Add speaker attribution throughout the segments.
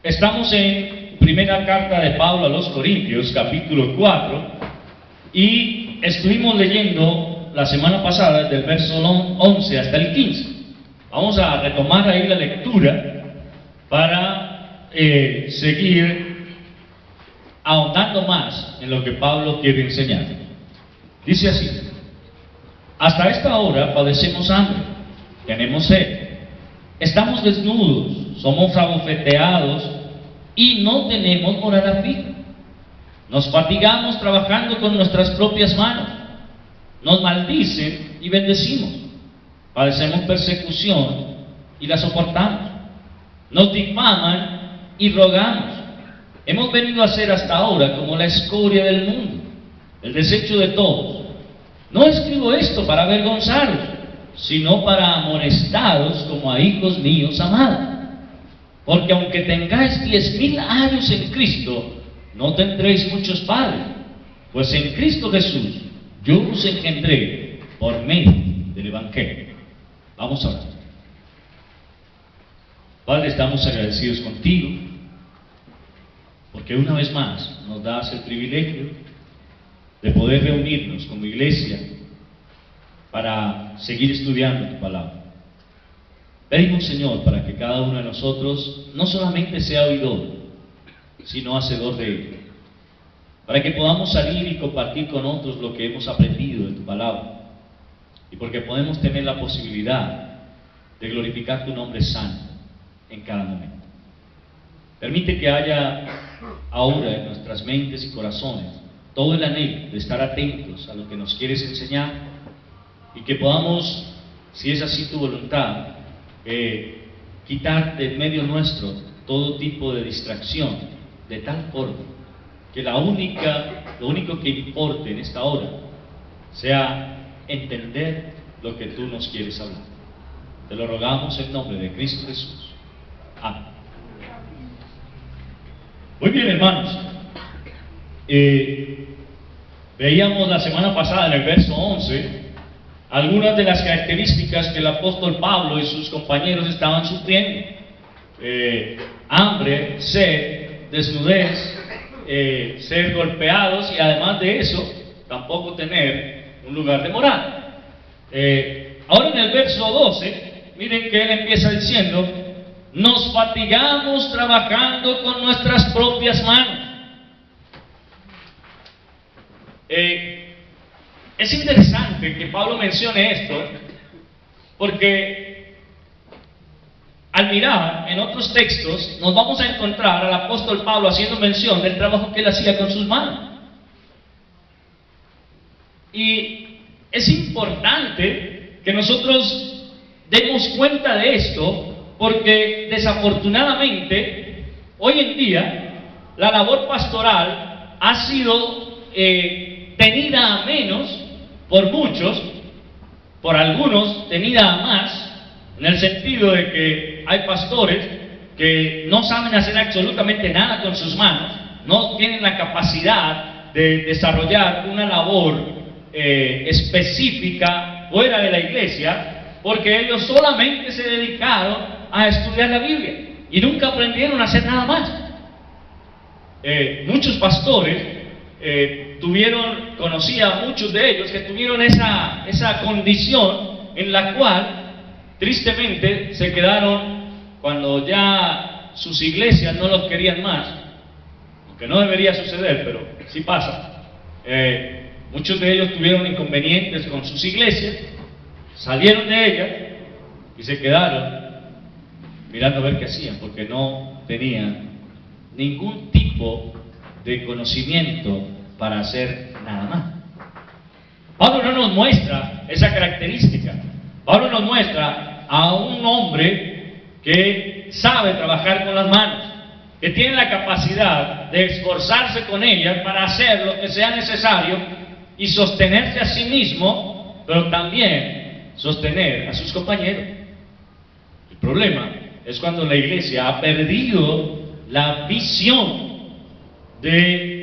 Speaker 1: Estamos en primera carta de Pablo a los Corintios, capítulo 4, y estuvimos leyendo la semana pasada del verso 11 hasta el 15. Vamos a retomar ahí la lectura para seguir ahondando más en lo que Pablo quiere enseñar. Dice así: hasta esta hora padecemos hambre, tenemos sed, estamos desnudos, somos abofeteados y no tenemos morada fija. Nos fatigamos trabajando con nuestras propias manos, nos maldicen y bendecimos, padecemos persecución y la soportamos, nos difaman y rogamos. Hemos venido a ser hasta ahora como la escoria del mundo, el desecho de todos. No escribo esto para avergonzaros, sino para amonestaros como a hijos míos amados. Porque aunque tengáis 10,000 años en Cristo, no tendréis muchos padres, pues en Cristo Jesús yo os engendré por medio del Evangelio. Vamos a orar. Padre, estamos agradecidos contigo, porque una vez más nos das el privilegio de poder reunirnos como iglesia para seguir estudiando tu palabra. Pedimos, Señor, para que cada uno de nosotros no solamente sea oidor, sino hacedor de ella, para que podamos salir y compartir con otros lo que hemos aprendido de tu palabra, y porque podemos tener la posibilidad de glorificar tu nombre santo en cada momento. Permite que haya ahora en nuestras mentes y corazones todo el anhelo de estar atentos a lo que nos quieres enseñar, y que podamos, si es así tu voluntad, quitar de en medio nuestro todo tipo de distracción, de tal forma que lo único que importe en esta hora sea entender lo que tú nos quieres hablar. Te lo rogamos en nombre de Cristo Jesús. Amén. Muy bien, hermanos. Veíamos la semana pasada en el verso 11 algunas de las características que el apóstol Pablo y sus compañeros estaban sufriendo: hambre, sed, desnudez, ser golpeados, y además de eso tampoco tener un lugar de morar. Ahora en el verso 12, miren que él empieza diciendo: nos fatigamos trabajando con nuestras propias manos. Es interesante que Pablo mencione esto, porque al mirar en otros textos nos vamos a encontrar al apóstol Pablo haciendo mención del trabajo que él hacía con sus manos. Y es importante que nosotros demos cuenta de esto, porque desafortunadamente hoy en día la labor pastoral ha sido tenida a menos por muchos, por algunos tenida a más, en el sentido de que hay pastores que no saben hacer absolutamente nada con sus manos, no tienen la capacidad de desarrollar una labor específica fuera de la iglesia, porque ellos solamente se dedicaron a estudiar la Biblia y nunca aprendieron a hacer nada más. Muchos pastores conocí a muchos de ellos que tuvieron esa condición en la cual tristemente se quedaron cuando ya sus iglesias no los querían más, aunque no debería suceder, pero sí pasa. Muchos de ellos tuvieron inconvenientes con sus iglesias, salieron de ellas y se quedaron mirando a ver qué hacían, porque no tenían ningún tipo de conocimiento para hacer nada más. Pablo no nos muestra esa característica. Pablo nos muestra a un hombre que sabe trabajar con las manos, que tiene la capacidad de esforzarse con ellas para hacer lo que sea necesario y sostenerse a sí mismo, pero también sostener a sus compañeros. El problema es cuando la iglesia ha perdido la visión de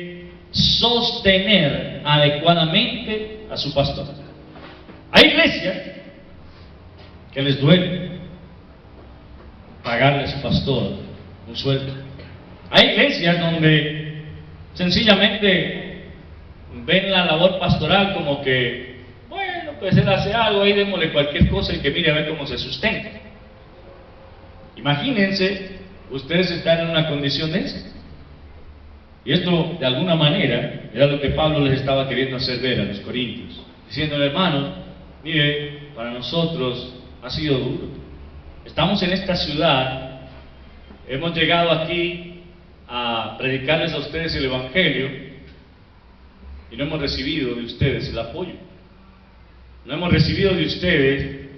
Speaker 1: sostener adecuadamente a su pastor. Hay iglesias que les duele pagarle a su pastor un sueldo. Hay iglesias donde sencillamente ven la labor pastoral como que, bueno, pues él hace algo, ahí démosle cualquier cosa y que mire a ver cómo se sustenta. Imagínense ustedes están en una condición de esa. Y esto, de alguna manera, era lo que Pablo les estaba queriendo hacer ver a los corintios, diciéndole, hermanos, mire, para nosotros ha sido duro. Estamos en esta ciudad, hemos llegado aquí a predicarles a ustedes el Evangelio y no hemos recibido de ustedes el apoyo. No hemos recibido de ustedes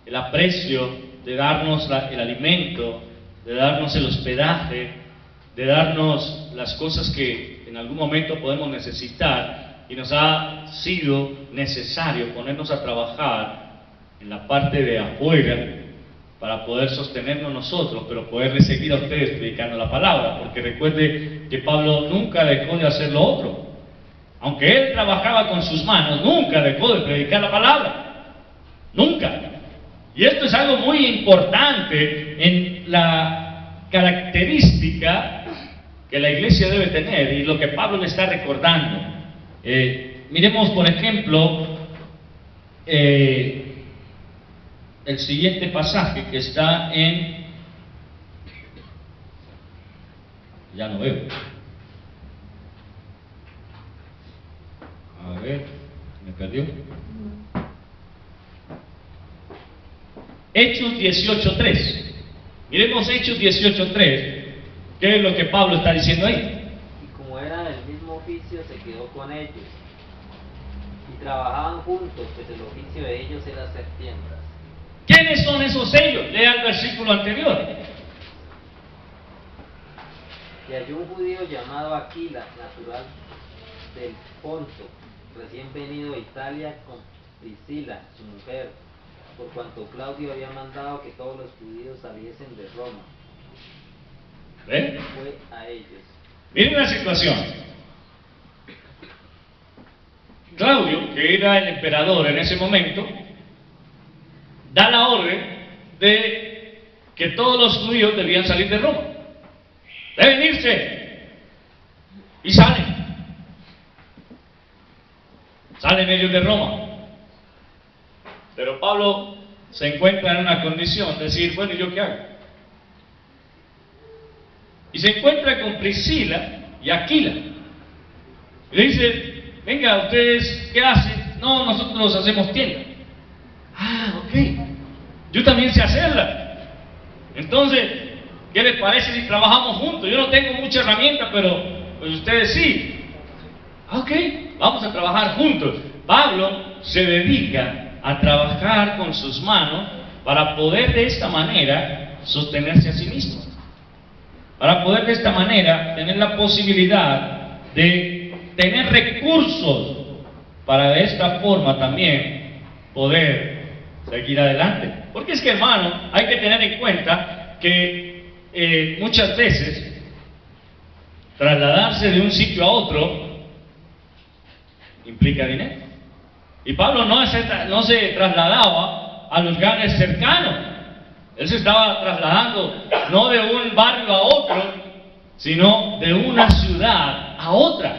Speaker 1: el aprecio de darnos el alimento, de darnos el hospedaje, de darnos las cosas que en algún momento podemos necesitar, y nos ha sido necesario ponernos a trabajar en la parte de afuera para poder sostenernos nosotros, pero poderles seguir a ustedes predicando la palabra, porque recuerde que Pablo nunca dejó de hacer lo otro. Aunque él trabajaba con sus manos, nunca dejó de predicar la palabra. Nunca. Y esto es algo muy importante en la característica que la iglesia debe tener y lo que Pablo le está recordando. Miremos, por ejemplo, el siguiente pasaje que está en... Ya no veo. A ver, me perdió. Hechos 18:3. Miremos Hechos 18:3. ¿Qué es lo que Pablo está diciendo ahí?
Speaker 2: Y como era del mismo oficio, se quedó con ellos. Y trabajaban juntos, pues el oficio de ellos era hacer tiendas.
Speaker 1: ¿Quiénes son esos ellos? Lea el versículo anterior.
Speaker 2: Y hay un judío llamado Aquila, natural del Ponto, recién venido de Italia, con Priscila, su mujer, por cuanto Claudio había mandado que todos los judíos saliesen de Roma.
Speaker 1: ¿Ven?
Speaker 2: Fue a ellos.
Speaker 1: Miren la situación. Claudio, que era el emperador en ese momento, da la orden de que todos los judíos debían salir de Roma. Deben irse. Y salen. Salen ellos de Roma. Pero Pablo se encuentra en una condición de decir, bueno, ¿y yo qué hago? Y se encuentra con Priscila y Aquila. Y le dice, venga, ¿ustedes qué hacen? No, nosotros hacemos tienda. Ah, ok. Yo también sé hacerla. Entonces, ¿qué les parece si trabajamos juntos? Yo no tengo mucha herramienta, pero pues ustedes sí. Ok, vamos a trabajar juntos. Pablo se dedica a trabajar con sus manos para poder de esta manera sostenerse a sí mismo. Para poder de esta manera tener la posibilidad de tener recursos para de esta forma también poder seguir adelante. Porque es que, hermano, hay que tener en cuenta que muchas veces trasladarse de un sitio a otro implica dinero. Y Pablo no se trasladaba a lugares cercanos. Él se estaba trasladando no de un barrio a otro, sino de una ciudad a otra.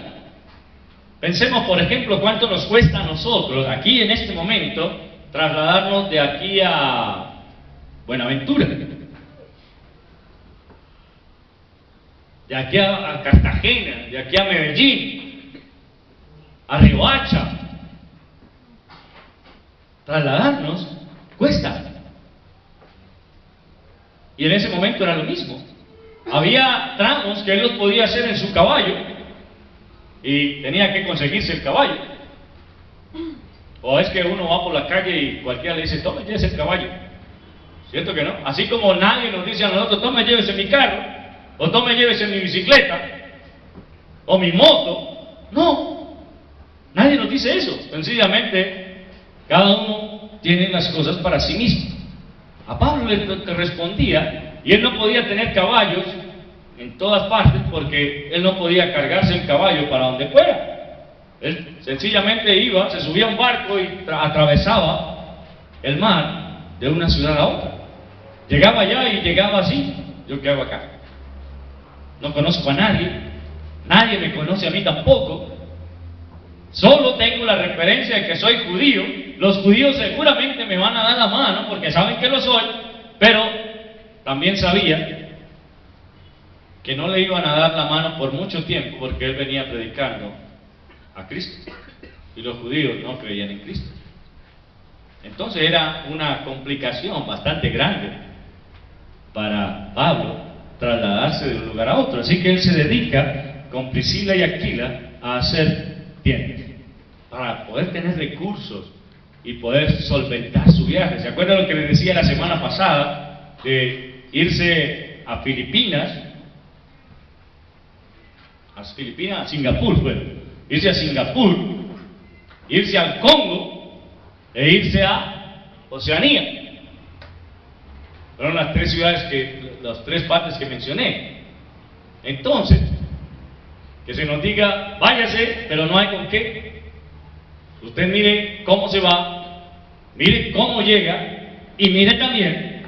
Speaker 1: Pensemos, por ejemplo, cuánto nos cuesta a nosotros, aquí en este momento, trasladarnos de aquí a Buenaventura, de aquí a Cartagena, de aquí a Medellín, a Riohacha. Trasladarnos cuesta. Y en ese momento era lo mismo. Había tramos que él los podía hacer en su caballo y tenía que conseguirse el caballo. O es que uno va por la calle y cualquiera le dice, tome, llévese el caballo. ¿Cierto que no? Así como nadie nos dice a nosotros, tome, llévese mi carro, o tome, llévese mi bicicleta, o mi moto. No, nadie nos dice eso. Sencillamente, cada uno tiene las cosas para sí mismo. A Pablo le respondía, y él no podía tener caballos en todas partes porque él no podía cargarse el caballo para donde fuera. Él sencillamente iba, se subía a un barco y atravesaba el mar de una ciudad a otra. Llegaba allá y llegaba así. ¿Yo qué hago acá? no conozco a nadie, nadie me conoce a mí tampoco, solo tengo la referencia de que soy judío. Los judíos seguramente me van a dar la mano porque saben que lo soy, pero también sabía que no le iban a dar la mano por mucho tiempo porque él venía predicando a Cristo y los judíos no creían en Cristo. Entonces era una complicación bastante grande para Pablo trasladarse de un lugar a otro. Así que él se dedica con Priscila y Aquila a hacer tiendas para poder tener recursos y poder solventar su viaje. ¿Se acuerdan lo que les decía la semana pasada de irse a Filipinas? A Singapur, bueno, irse a Singapur, irse al Congo e irse a Oceanía. Fueron las tres ciudades las tres partes que mencioné. Entonces, que se nos diga, váyase, pero no hay con qué. Usted mire cómo se va, mire cómo llega y mire también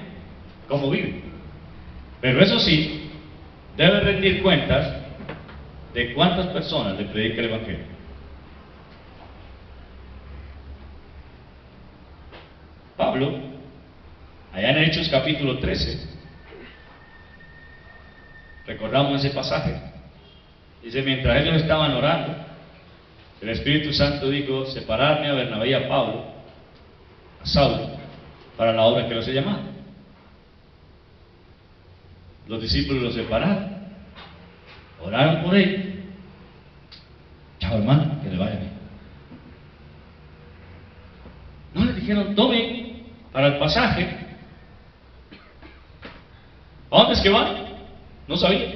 Speaker 1: cómo vive. Pero eso sí, debe rendir cuentas de cuántas personas le predica el Evangelio. Pablo, allá en Hechos capítulo 13, recordamos ese pasaje. Dice, mientras ellos estaban orando, el Espíritu Santo dijo, separarme a Bernabé y a Pablo, a Saulo, para la obra que los he llamado. Los discípulos los separaron, oraron por él. Chao hermano, que le vaya bien. No le dijeron, tomen para el pasaje. ¿A dónde es que van? No sabía.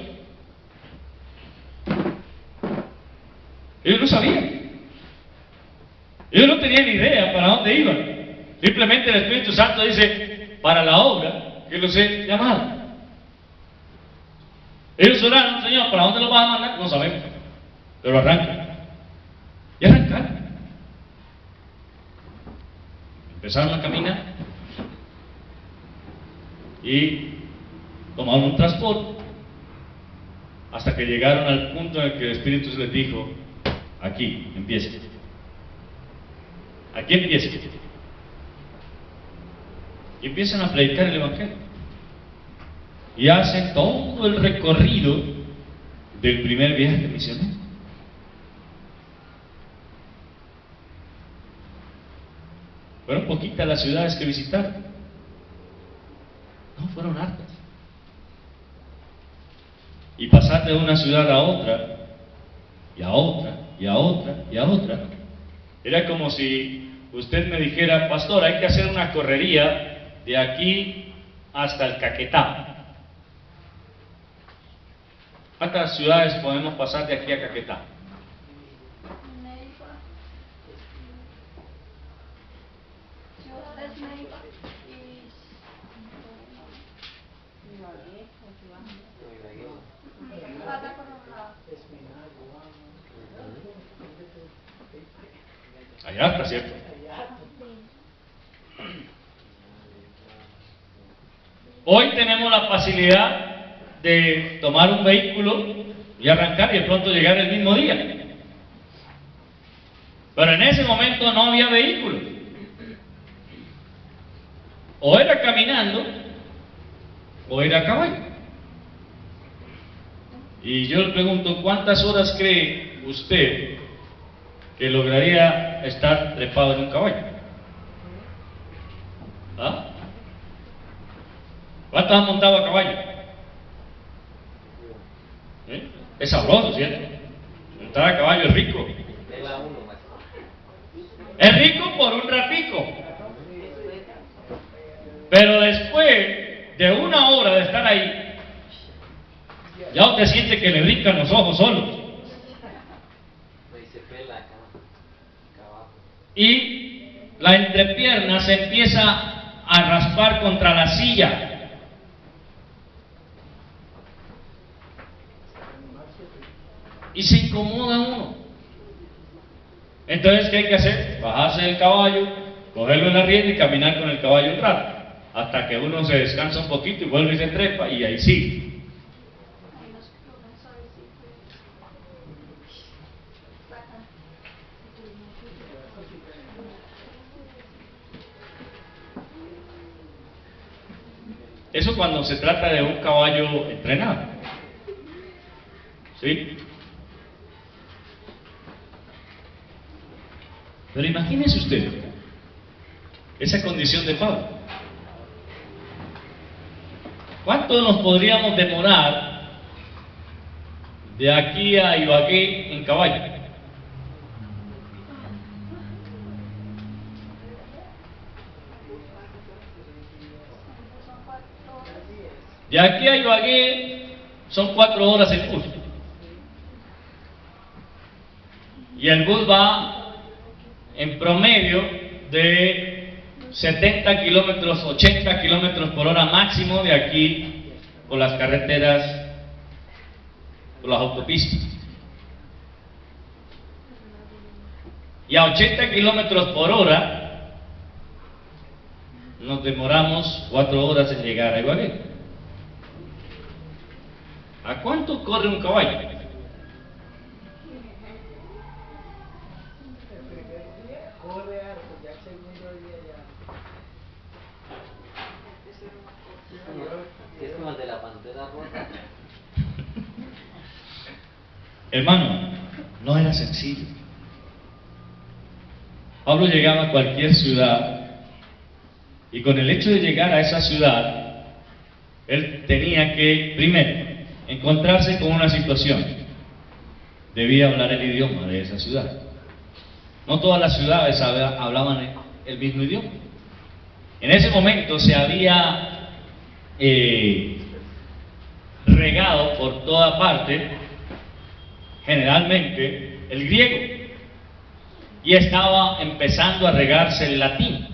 Speaker 1: Ellos no sabían. Ellos no tenían ni idea para dónde iban. Simplemente el Espíritu Santo dice, para la obra que los he llamado. Ellos oraron, Señor, ¿para dónde los vas a mandar? No sabemos. Pero arrancan. Y arrancaron. Empezaron a caminar. Y tomaron un transporte. Hasta que llegaron al punto en el que el Espíritu les dijo, aquí, empieza. Aquí empieza. Y empiezan a predicar el Evangelio. Y hacen todo el recorrido del primer viaje misionero. Fueron poquitas las ciudades que visitaron. No, fueron hartas. Y pasar de una ciudad a otra, y a otra, y a otra, y a otra. Era como si usted me dijera, pastor, hay que hacer una correría de aquí hasta el Caquetá. ¿Cuántas ciudades podemos pasar de aquí a Caquetá? Allá está, ¿cierto? Hoy tenemos la facilidad de tomar un vehículo y arrancar y de pronto llegar el mismo día. Pero en ese momento no había vehículo. O era caminando o era a caballo. Y yo le pregunto, ¿cuántas horas cree usted que lograría estar trepado en un caballo? ¿Ah? ¿Cuántos han montado a caballo? ¿Eh? Es sabroso, ¿cierto? Montar a caballo es rico. Es rico por un ratico. Pero después de una hora de estar ahí, ya usted siente que le brincan los ojos solos. Y la entrepierna se empieza a raspar contra la silla. Y se incomoda uno. Entonces, ¿qué hay que hacer? Bajarse del caballo, cogerlo en la rienda y caminar con el caballo un rato, hasta que uno se descansa un poquito y vuelve y se trepa y ahí sí. Eso cuando se trata de un caballo entrenado. ¿Sí? Pero imagínese usted esa condición de Pablo. ¿Cuánto nos podríamos demorar de aquí a Ibagué en caballo? De aquí a Ibagué son 4 horas el bus. Y el bus va en promedio de 70 kilómetros, 80 kilómetros por hora máximo de aquí por las carreteras, por las autopistas. Y a 80 kilómetros por hora nos demoramos 4 horas en llegar a Ibagué. ¿A cuánto corre un caballo?
Speaker 2: Es como el de la pantera roja.
Speaker 1: Hermano, no era sencillo. Pablo llegaba a cualquier ciudad y con el hecho de llegar a esa ciudad, él tenía que, primero, encontrarse con una situación. Debía hablar el idioma de esa ciudad. No todas las ciudades hablaban el mismo idioma. En ese momento se había regado por toda parte, generalmente, el griego. Y estaba empezando a regarse el latín.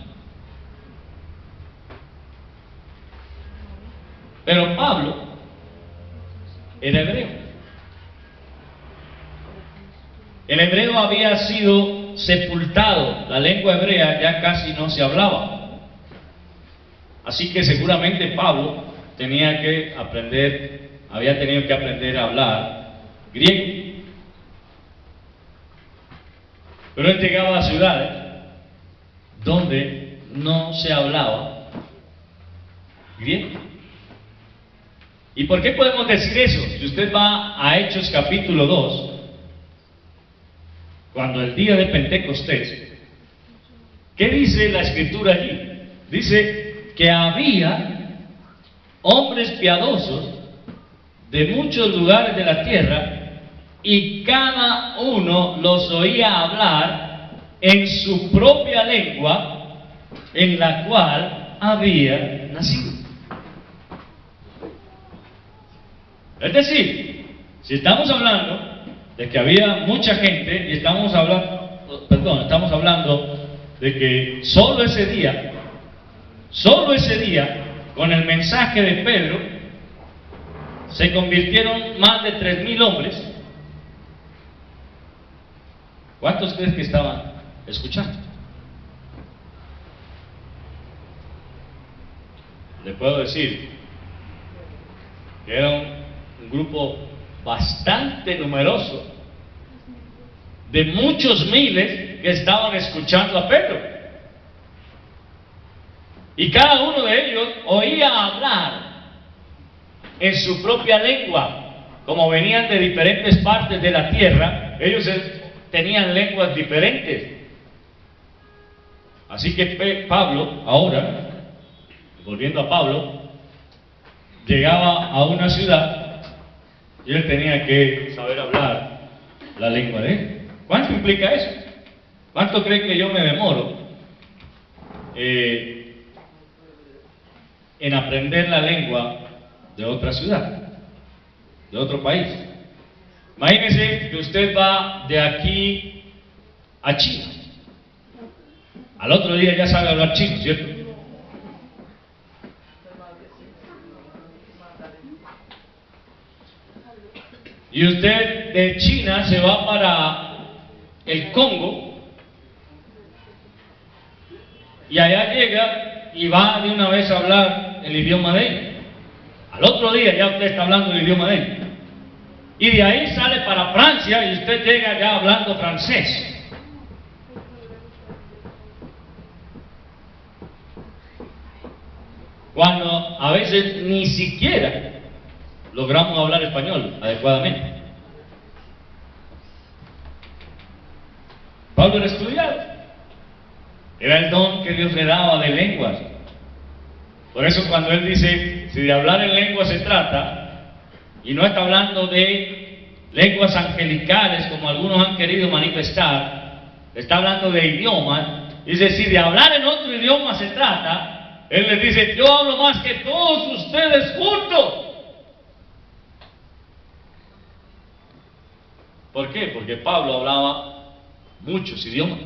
Speaker 1: Pero Pablo era hebreo. El hebreo había sido sepultado, la lengua hebrea ya casi no se hablaba. Así que seguramente Pablo había tenido que aprender a hablar griego. Pero él llegaba a ciudades donde no se hablaba griego. ¿Y por qué podemos decir eso? Si usted va a Hechos capítulo 2, cuando el día de Pentecostés, ¿qué dice la escritura allí? Dice que había hombres piadosos de muchos lugares de la tierra y cada uno los oía hablar en su propia lengua en la cual había nacido. Es decir, si estamos hablando de que había mucha gente y estamos hablando de que solo ese día, con el mensaje de Pedro, se convirtieron más de 3,000 hombres. ¿Cuántos crees que estaban escuchando? Le puedo decir que era un grupo bastante numeroso, de muchos miles que estaban escuchando a Pedro. Y cada uno de ellos oía hablar en su propia lengua. Como venían de diferentes partes de la tierra, ellos tenían lenguas diferentes. Así que Pablo, ahora, volviendo a Pablo, llegaba a una ciudad y él tenía que saber hablar la lengua de él. ¿Cuánto implica eso? ¿Cuánto cree que yo me demoro en aprender la lengua de otra ciudad, de otro país? Imagínese que usted va de aquí a China. Al otro día ya sabe hablar chino, ¿cierto? Y usted de China se va para el Congo y allá llega y va de una vez a hablar el idioma de ellos. Al otro día ya usted está hablando el idioma de ellos. Y de ahí sale para Francia y usted llega ya hablando francés. Cuando a veces ni siquiera logramos hablar español adecuadamente. Pablo era estudiado, era el don que Dios le daba de lenguas. Por eso cuando él dice, si de hablar en lenguas se trata, y no está hablando de lenguas angelicales como algunos han querido manifestar, está hablando de idiomas. Dice, si de hablar en otro idioma se trata, él les dice, yo hablo más que todos ustedes juntos. ¿Por qué? Porque Pablo hablaba muchos idiomas.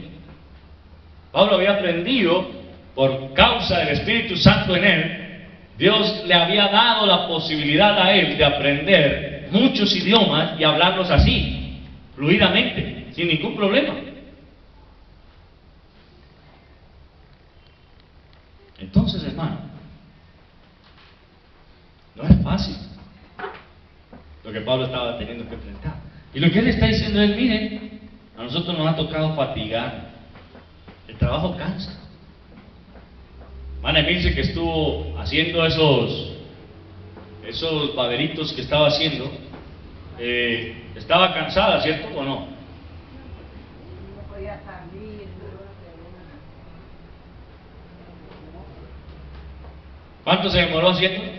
Speaker 1: Pablo había aprendido, por causa del Espíritu Santo en él, Dios le había dado la posibilidad a él de aprender muchos idiomas y hablarlos así, fluidamente, sin ningún problema. Entonces, hermano, no es fácil lo que Pablo estaba teniendo que enfrentar. Y lo que él está diciendo es, miren, a nosotros nos ha tocado fatigar. El trabajo cansa. Hermana Emilce, que estuvo haciendo esos baberitos que estaba haciendo, estaba cansada, ¿cierto o no?
Speaker 3: No podía salir.
Speaker 1: ¿Cuánto se demoró haciendo?
Speaker 3: Como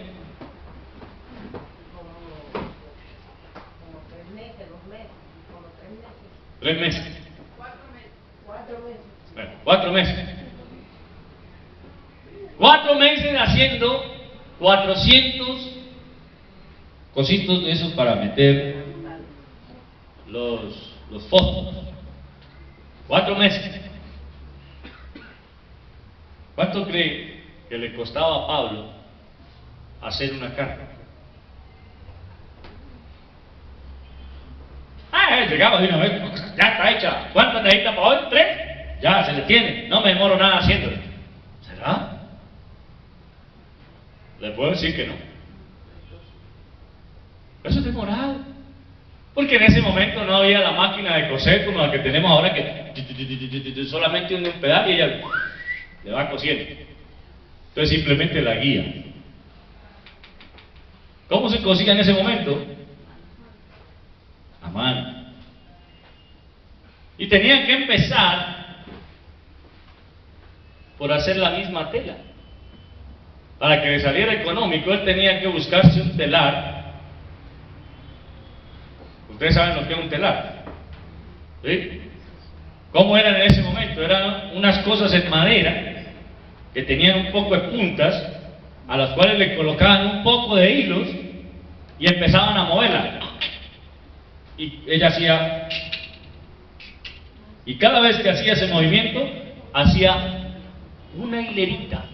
Speaker 3: 3 meses, 2 meses, como 3 meses.
Speaker 1: 3 meses.
Speaker 3: 4 meses.
Speaker 1: Bueno, 4 meses. 4 meses haciendo 400 cositos de esos para meter los fósforos. 4 meses. ¿Cuánto cree que le costaba a Pablo hacer una carta? Llegaba de una vez, ya está hecha. ¿Cuántas necesita para hoy? 3. Ya se le tiene. No me demoro nada haciéndolo. ¿Será? Le puedo decir que no. Eso es demorado. Porque en ese momento no había la máquina de coser como la que tenemos ahora, que solamente un pedal y ella le va cosiendo. Entonces simplemente la guía. ¿Cómo se cosía en ese momento? A mano. Y tenían que empezar por hacer la misma tela. Para que le saliera económico, él tenía que buscarse un telar. Ustedes saben lo que es un telar, ¿sí? ¿Cómo eran en ese momento? Eran unas cosas en madera que tenían un poco de puntas, a las cuales le colocaban un poco de hilos y empezaban a moverla. Y ella hacía, y cada vez que hacía ese movimiento, hacía una hilerita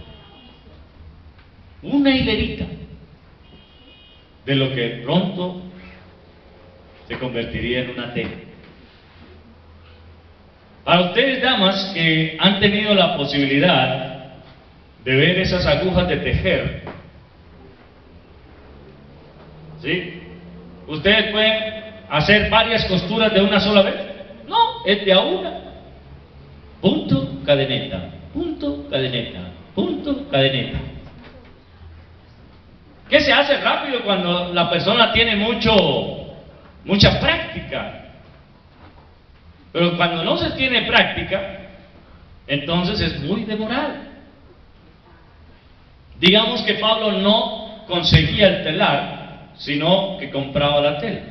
Speaker 1: de lo que pronto se convertiría en una tela. Para ustedes, damas, que han tenido la posibilidad de ver esas agujas de tejer, ¿sí? ¿Ustedes pueden hacer varias costuras de una sola vez? No, es de a una. Punto, cadeneta, punto, cadeneta, punto, cadeneta. ¿Qué se hace rápido cuando la persona tiene mucha práctica? Pero cuando no se tiene práctica, entonces es muy demorado. Digamos que Pablo no conseguía el telar, sino que compraba la tela.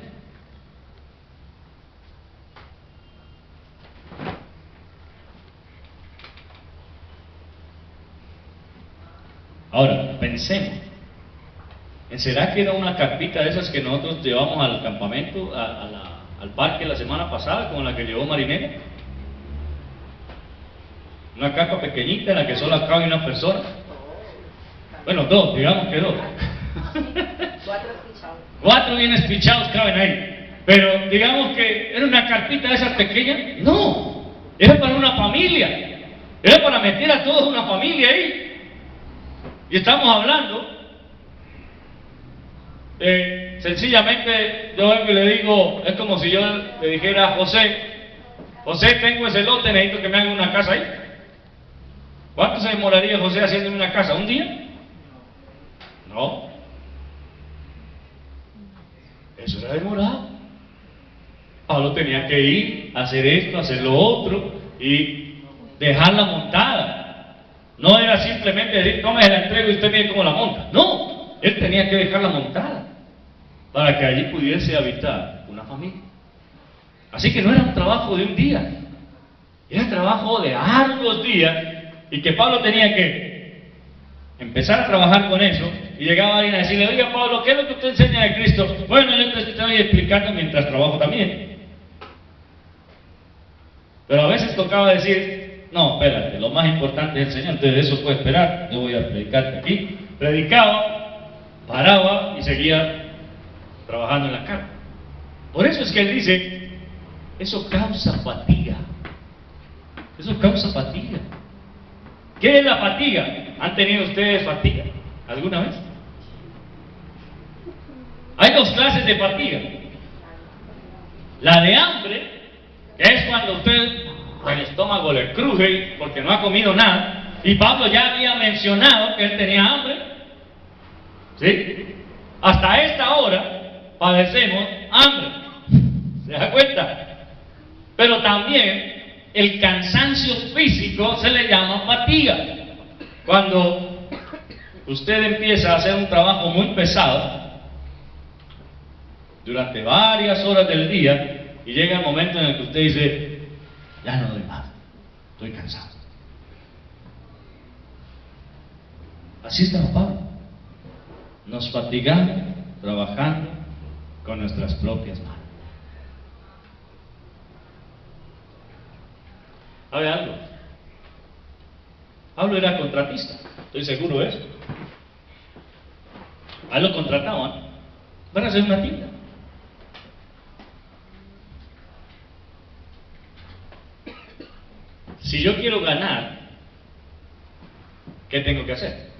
Speaker 1: Ahora, pensemos. ¿Será que era una carpita de esas que nosotros llevamos al campamento, al parque la semana pasada, como la que llevó Marinela? Una carpa pequeñita en la que solo cabe una persona. Bueno, 2, digamos que 2.
Speaker 3: 4 espichados.
Speaker 1: 4 bien espichados caben ahí. Pero digamos que era una carpita de esas pequeñas. No, era para una familia. Era para meter a todos una familia ahí. Y estamos hablando, sencillamente, yo vengo y le digo, es como si yo le dijera a José, tengo ese lote, necesito que me hagan una casa ahí. ¿Cuánto se demoraría José haciéndome una casa? ¿Un día? No. Eso era demorado. Pablo tenía que ir, hacer esto, hacer lo otro y dejarla montada. No era simplemente decir, tome la entrega y usted mire cómo la monta. No, él tenía que dejarla montada para que allí pudiese habitar una familia. Así que no era un trabajo de un día, era un trabajo de arduos días, y que Pablo tenía que empezar a trabajar con eso. Y llegaba alguien a decirle, oiga Pablo, ¿qué es lo que usted enseña de Cristo? Bueno, yo te estoy explicando mientras trabajo también. Pero a veces tocaba decir, no, espérate, lo más importante es el Señor, entonces eso puede esperar, yo voy a predicarte aquí. Predicaba, paraba y seguía trabajando en la carga. Por eso es que él dice, eso causa fatiga. Eso causa fatiga. ¿Qué es la fatiga? ¿Han tenido ustedes fatiga alguna vez? Hay dos clases de fatiga. La de hambre, que es cuando usted el estómago le cruje porque no ha comido nada, y Pablo ya había mencionado que él tenía hambre. ¿Sí? Hasta esta hora padecemos hambre. ¿Se da cuenta? Pero también el cansancio físico se le llama fatiga. Cuando usted empieza a hacer un trabajo muy pesado durante varias horas del día y llega el momento en el que usted dice, ya no doy más, estoy cansado. Así estaba Pablo. Nos fatigamos trabajando con nuestras propias manos. ¿Sabe algo? Pablo era contratista, estoy seguro de eso. A él lo contrataban para hacer una tienda. Si yo quiero ganar, ¿qué tengo que hacer?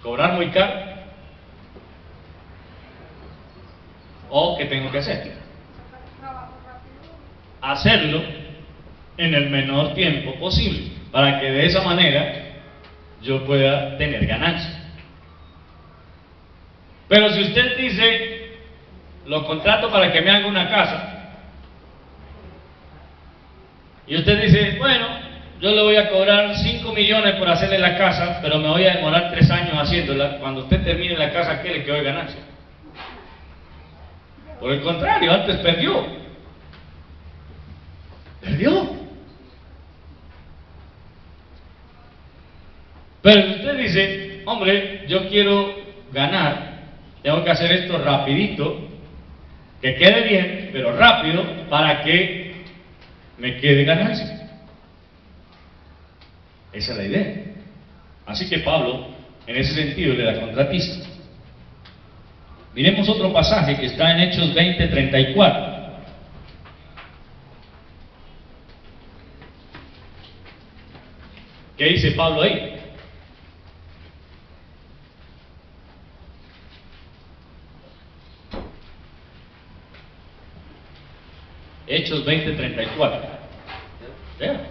Speaker 1: ¿Cobrar muy caro? ¿O qué tengo que hacer? Hacerlo en el menor tiempo posible, para que de esa manera yo pueda tener ganancia. Pero si usted dice, lo contrato para que me haga una casa, y usted dice, bueno, yo le voy a cobrar 5 millones por hacerle la casa, pero me voy a demorar 3 años haciéndola, cuando usted termine la casa, ¿qué le quedó de ganancia? Por el contrario, antes perdió. Pero si usted dice, hombre, yo quiero ganar, tengo que hacer esto rapidito, que quede bien, pero rápido, para que me quede ganancia. Esa es la idea. Así que Pablo, en ese sentido, le da contratista. Miremos otro pasaje que está en Hechos 20:34. ¿Qué dice Pablo ahí? Hechos 20:34. ¿Vea?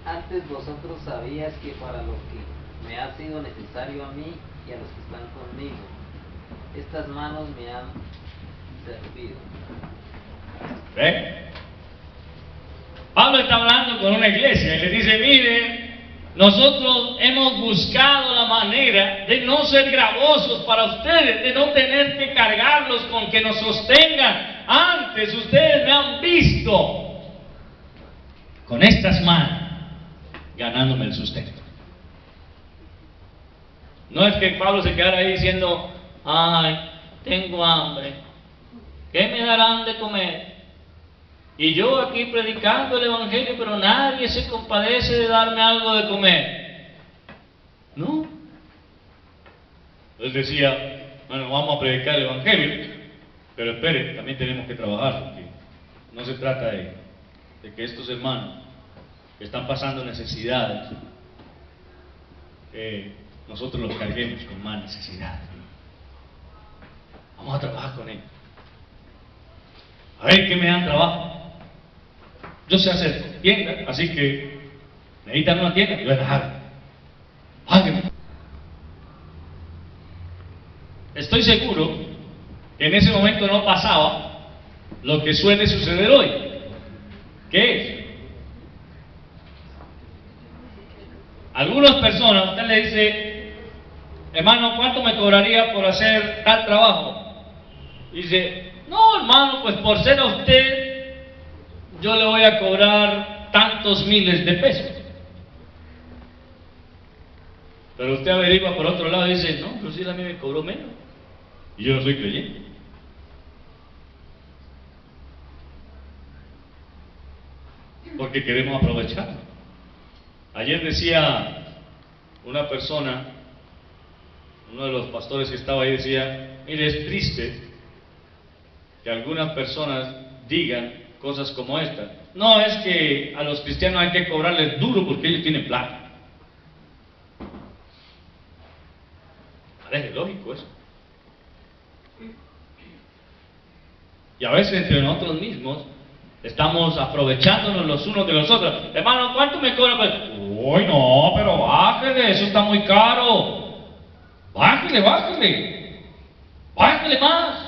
Speaker 2: Antes vosotros sabíais que para lo que me ha sido necesario a mí y a los que están conmigo, estas manos me han servido.
Speaker 1: ¿Ve? Pablo está hablando con una iglesia y le dice, mire, nosotros hemos buscado la manera de no ser gravosos para ustedes, de no tener que cargarlos con que nos sostengan. Antes ustedes me han visto con estas manos ganándome el sustento. No es que Pablo se quedara ahí diciendo, ay, tengo hambre, ¿qué me darán de comer? Y yo aquí predicando el evangelio, pero nadie se compadece de darme algo de comer. No. Él decía, bueno, vamos a predicar el evangelio, pero espere, también tenemos que trabajar, porque no se trata de que estos hermanos que están pasando necesidades, nosotros los carguemos con más necesidades. Vamos a trabajar con ellos. A ver qué me dan trabajo. Yo sé hacer tienda, así que necesitan una tienda, yo la hago. estoy seguro que en ese momento no pasaba lo que suele suceder hoy. ¿Qué es? Algunas personas, usted le dice, hermano, ¿cuánto me cobraría por hacer tal trabajo? Y dice, no, hermano, pues por ser a usted, yo le voy a cobrar tantos miles de pesos. Pero usted averigua por otro lado y dice, no, pero si él a mí me cobró menos. Y yo no soy creyente. Porque queremos aprovechar. Ayer decía una persona, uno de los pastores que estaba ahí decía, mire, es triste que algunas personas digan cosas como esta. No, es que a los cristianos hay que cobrarles duro porque ellos tienen plata. Es lógico eso. Y a veces entre nosotros mismos estamos aprovechándonos los unos de los otros. Hermano, ¿cuánto me cobra? Pues, uy, no, pero bájele, eso está muy caro. Bájele, bájele. Bájele más.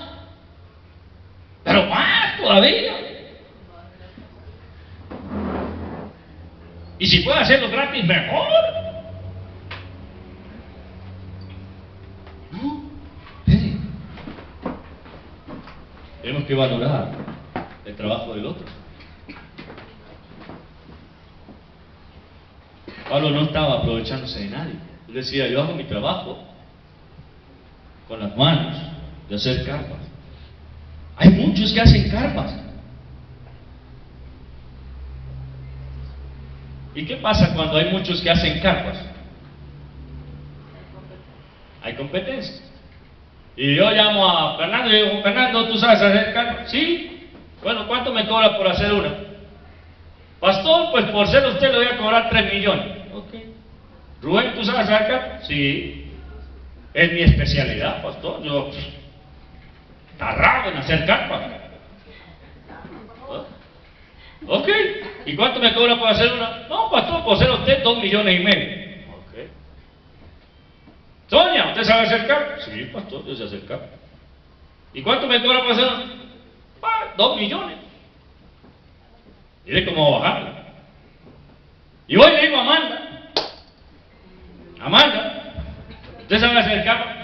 Speaker 1: Pero más todavía. Y si puede hacerlo gratis, mejor. Tenemos que valorar el trabajo del otro. Pablo no estaba aprovechándose de nadie. Él decía, yo hago mi trabajo con las manos de hacer carpas. Hay muchos que hacen carpas. ¿Y qué pasa cuando hay muchos que hacen carpas? Hay competencia. Y yo llamo a Fernando y digo, Fernando, ¿tú sabes hacer carpas? Sí. Bueno, ¿cuánto me cobra por hacer una? Pastor, pues por ser usted le voy a cobrar 3 millones. Ok. Rubén, ¿tú sabes hacer carpas? Sí. Es mi especialidad, pastor. Yo tarrado en hacer carpas. Ok. ¿Y cuánto me cobra por hacer una? No, pastor, por ser usted 2,5 millones. Sonia, ¿usted sabe hacer carpas? Sí, pastor, yo sé hacer carpas. ¿Y cuánto me cobra por hacer? 2 millones. Mire cómo va a bajarla. Y hoy le digo a Amanda, ¿usted sabe hacer carpas?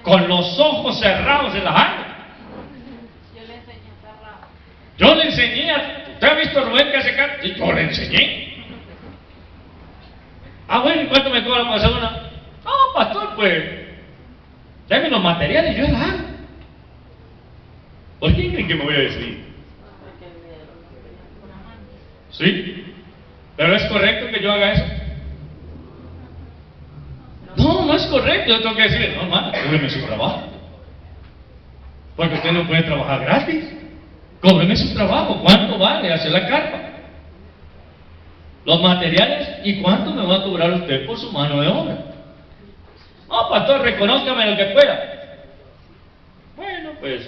Speaker 1: Con los ojos cerrados en las alas. Yo le enseñé a... ¿Usted ha visto a Rubén que hace carpas? Y yo le enseñé. Ah, bueno, ¿y cuánto me cobra para hacer una? No, pastor, pues, dame los materiales y yo las hago. ¿Por qué creen que me voy a decidir? ¿Sí? ¿Pero es correcto que yo haga eso? No, no es correcto. Yo tengo que decirle, no, hermano, cóbreme su trabajo. Porque usted no puede trabajar gratis. Cóbreme su trabajo. ¿Cuánto vale hacer la carpa? Los materiales y cuánto me va a cobrar usted por su mano de obra. No, pastor, reconózcame lo que pueda. Bueno, pues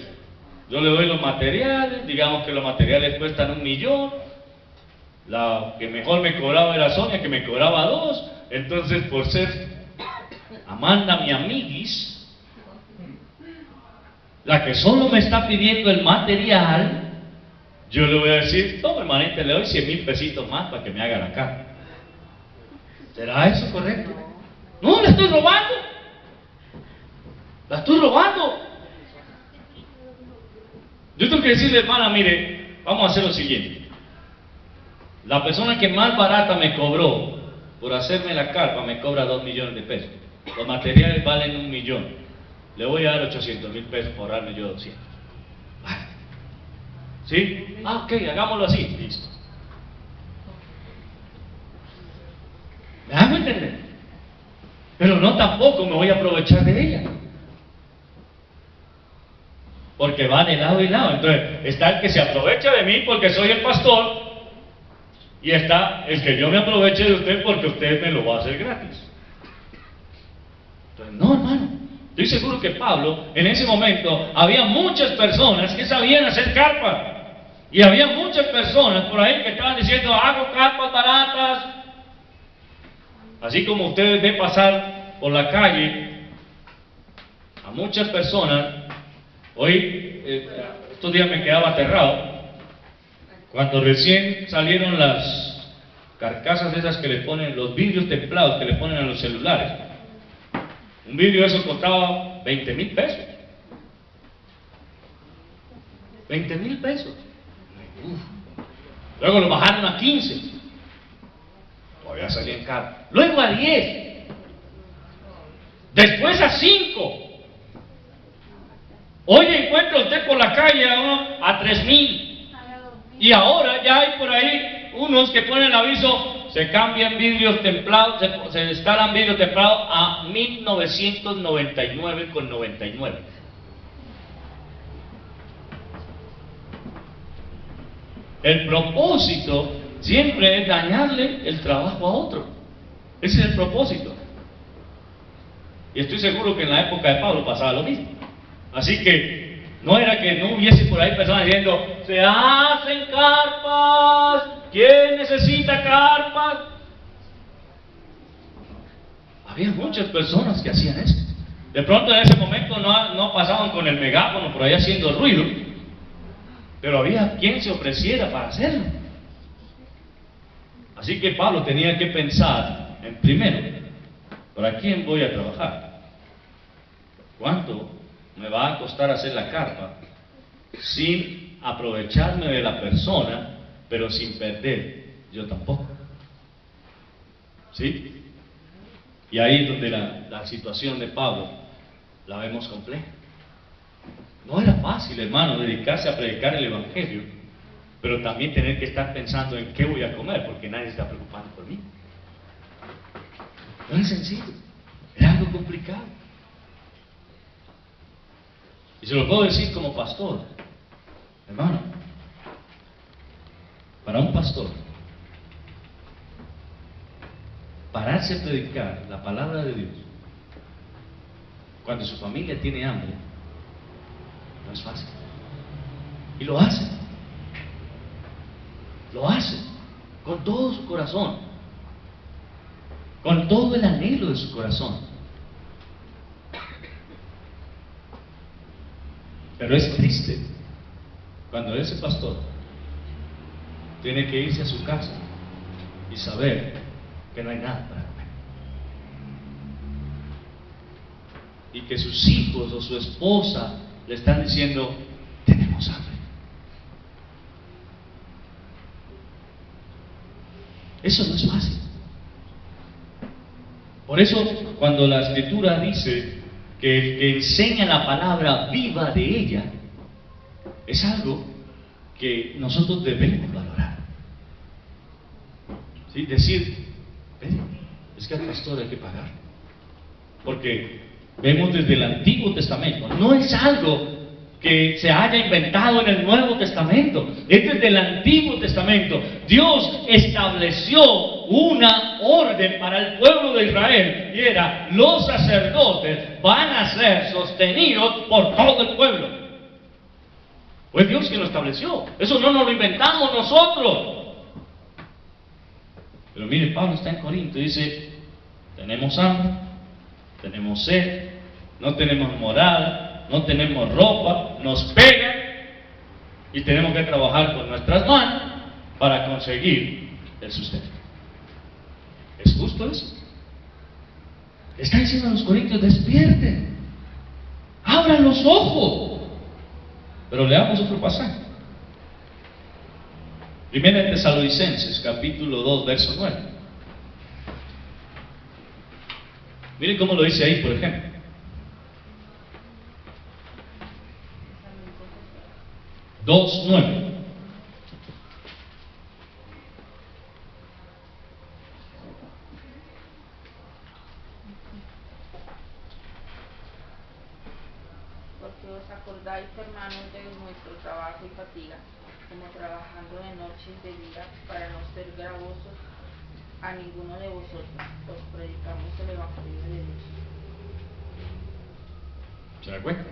Speaker 1: yo le doy los materiales, digamos que los materiales cuestan 1 millón. La que mejor me cobraba era Sonia, que me cobraba 2. Entonces, por ser Amanda mi amiguis, la que solo me está pidiendo el material, yo le voy a decir, toma hermanita, le doy 100,000 pesitos más para que me haga la carta. ¿Será eso correcto? No, la estoy robando. La estoy robando. Yo tengo que decirle, hermana, mire, vamos a hacer lo siguiente. La persona que más barata me cobró por hacerme la carpa me cobra 2 millones de pesos. Los materiales valen 1 millón. Le voy a dar 800,000 pesos por ahorrarme yo 200. Vale. ¿Sí? Ah, ok, hagámoslo así. Listo. ¿Me hago entender? Pero no tampoco me voy a aprovechar de ella. Porque va de lado y lado. Entonces, está el que se aprovecha de mí porque soy el pastor. Y está el que yo me aproveche de usted porque usted me lo va a hacer gratis. Entonces, no, hermano. Estoy seguro que Pablo, en ese momento, había muchas personas que sabían hacer carpas. Y había muchas personas por ahí que estaban diciendo, hago carpas baratas. Así como ustedes ven pasar por la calle a muchas personas, hoy, estos días me quedaba aterrado, cuando recién salieron las carcasas esas que le ponen, los vidrios templados que le ponen a los celulares. Un vidrio de eso costaba 20,000 pesos. 20,000 pesos. Uf. Luego lo bajaron a 15. Todavía salían caros. Luego a 10. Después a 5. Hoy encuentra usted por la calle a uno a 3,000. Y ahora ya hay por ahí unos que ponen el aviso, se cambian vidrios templados, se instalan vidrios templados a 1,999,99. El propósito siempre es dañarle el trabajo a otro. Ese es el propósito. Y estoy seguro que en la época de Pablo pasaba lo mismo. Así que no era que no hubiese por ahí personas diciendo, se hacen carpas, ¿quién necesita carpas? Había muchas personas que hacían eso. De pronto en ese momento no pasaban con el megáfono por ahí haciendo ruido, pero había quien se ofreciera para hacerlo. Así que Pablo tenía que pensar en primero, ¿para quién voy a trabajar? ¿Cuánto me va a costar hacer la carpa sin aprovecharme de la persona, pero sin perder yo tampoco? ¿Sí? Y ahí es donde la situación de Pablo la vemos compleja. No era fácil, hermano, dedicarse a predicar el Evangelio, pero también tener que estar pensando en qué voy a comer, porque nadie está preocupando por mí. No es sencillo, era algo complicado. Y se lo puedo decir como pastor, hermano, para un pastor, pararse a predicar la palabra de Dios cuando su familia tiene hambre, no es fácil. Y lo hace con todo su corazón, con todo el anhelo de su corazón. Pero es triste cuando ese pastor tiene que irse a su casa y saber que no hay nada para comer, y que sus hijos o su esposa le están diciendo, tenemos hambre. Eso no es fácil. Por eso cuando la Escritura dice que el que enseña la palabra viva de ella, es algo que nosotros debemos valorar. ¿Sí? Decir, es que al pastor hay que pagar. Porque vemos desde el Antiguo Testamento, no es algo que se haya inventado en el Nuevo Testamento, es desde el Antiguo Testamento. Dios estableció una orden para el pueblo de Israel, y era, los sacerdotes van a ser sostenidos por todo el pueblo. Fue Dios quien lo estableció, eso no nos lo inventamos nosotros. Pero mire, Pablo está en Corinto y dice, tenemos hambre, tenemos sed, no tenemos morada, no tenemos ropa, nos pegan y tenemos que trabajar con nuestras manos para conseguir el sustento. ¿Es justo eso? Está diciendo a los corintios, despierten, abran los ojos. Pero leamos otro pasaje. Primera de Tesalonicenses, capítulo 2, verso 9. Miren cómo lo dice ahí, por ejemplo. 2:9.
Speaker 4: Porque os acordáis, hermanos, de nuestro trabajo y fatiga, como trabajando de noche y de día, para no ser gravosos a ninguno de vosotros, os predicamos el Evangelio de Dios.
Speaker 1: ¿Se da cuenta?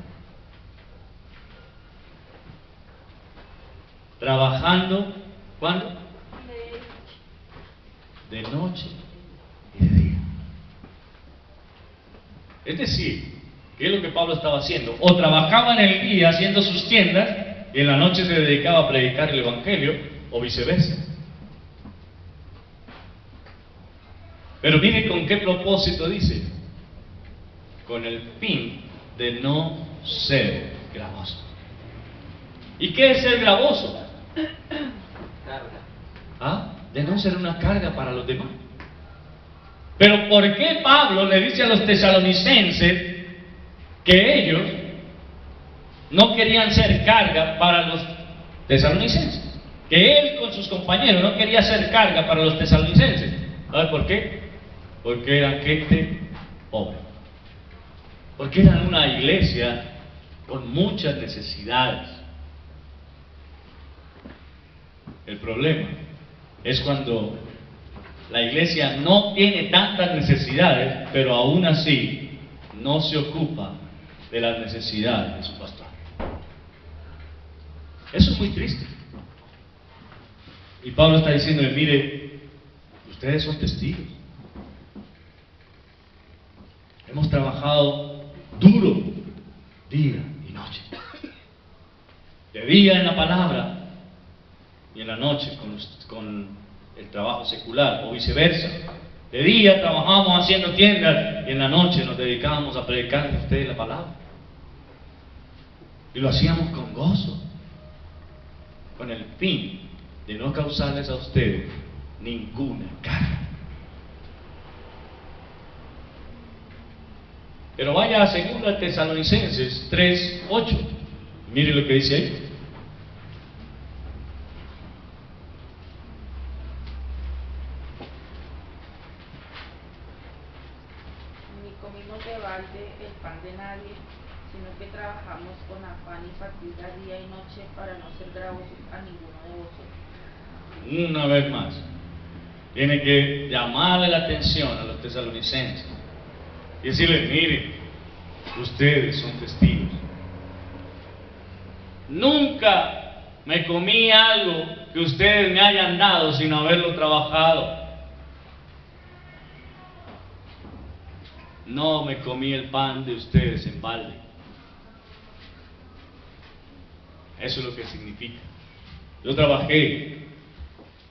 Speaker 1: Trabajando, ¿cuándo? De noche y de día. Es decir, ¿qué es lo que Pablo estaba haciendo? O trabajaba en el día haciendo sus tiendas y en la noche se dedicaba a predicar el Evangelio, o viceversa. Pero mire con qué propósito dice: con el fin de no ser gravoso. ¿Y qué es ser gravoso?
Speaker 2: Carga.
Speaker 1: ¿Ah? De no ser una carga para los demás. Pero ¿por qué Pablo le dice a los tesalonicenses que ellos no querían ser carga para los tesalonicenses? Que él con sus compañeros no quería ser carga para los tesalonicenses. ¿Sabe por qué? Porque eran gente pobre. Porque eran una iglesia con muchas necesidades. El problema es cuando la iglesia no tiene tantas necesidades, pero aún así no se ocupa de las necesidades de su pastor. Eso es muy triste. Y Pablo está diciendo: mire, ustedes son testigos. Hemos trabajado duro día y noche. De día en la palabra y en la noche con el trabajo secular, o viceversa. De día trabajamos haciendo tiendas y en la noche nos dedicábamos a predicar a ustedes la palabra. Y lo hacíamos con gozo, con el fin de no causarles a ustedes ninguna carga. Pero vaya a 2 Tesalonicenses 3:8. Mire lo que dice ahí.
Speaker 4: Ni comimos de balde el pan de nadie, sino que trabajamos con afán y fatiga día y noche para no ser gravosos a ninguno de vosotros.
Speaker 1: Una vez más, tiene que llamarle la atención a los tesalonicenses y decirles: miren, ustedes son testigos. Nunca me comí algo que ustedes me hayan dado sin haberlo trabajado. No me comí el pan de ustedes en balde. Eso es lo que significa. Yo trabajé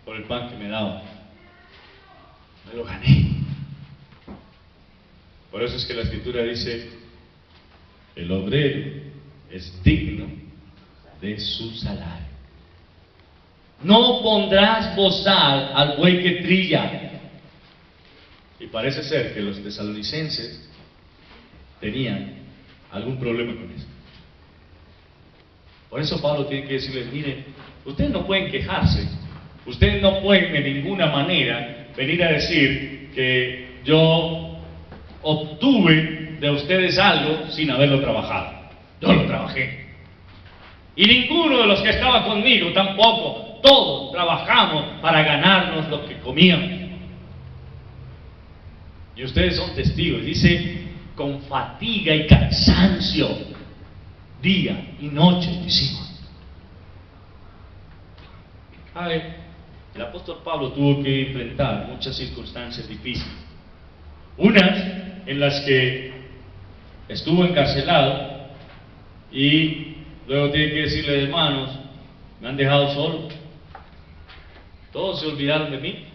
Speaker 1: por el pan que me daban. Me lo gané. Por eso es que la Escritura dice: el obrero es digno de su salario. No pondrás bozal al buey que trilla. Y parece ser que los tesalonicenses tenían algún problema con eso. Por eso Pablo tiene que decirles: miren, ustedes no pueden quejarse. Ustedes no pueden de ninguna manera venir a decir que yo obtuve de ustedes algo sin haberlo trabajado. Yo lo trabajé. Y ninguno de los que estaba conmigo tampoco. Todos trabajamos para ganarnos lo que comíamos. Y ustedes son testigos. Dice: con fatiga y cansancio, día y noche hicimos. A ver, el apóstol Pablo tuvo que enfrentar muchas circunstancias difíciles. Unas en las que estuvo encarcelado y luego tiene que decirle: hermanos, me han dejado solo. Todos se olvidaron de mí.